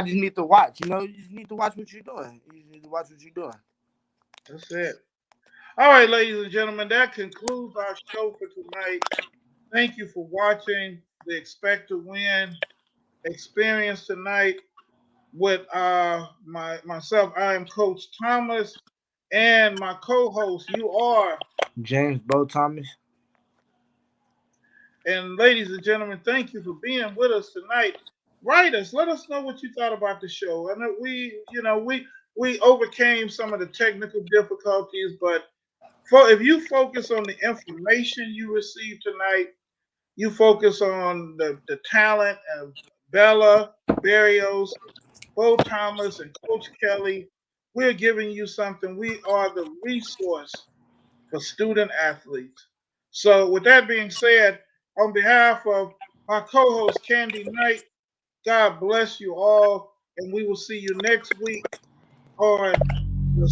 just need to watch. You just need to watch what you're doing. You just need to watch what you're doing. That's it. All right, ladies and gentlemen, that concludes our show for tonight. Thank you for watching the Expect to Win Experience tonight with myself. I am Coach Thomas, and my co-host. You are. James Bo Thomas. And ladies and gentlemen, thank you for being with us tonight. Write us. Let us know what you thought about the show. I know we overcame some of the technical difficulties, but if you focus on the information you received tonight, you focus on the talent of Bella, Berrios, Bo Thomas, and Coach Kelly. We're giving you something. We are the resource for student athletes. So, with that being said, on behalf of my co host, Kandi Knight, God bless you all, and we will see you next week on the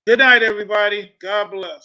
Good night, everybody. God bless.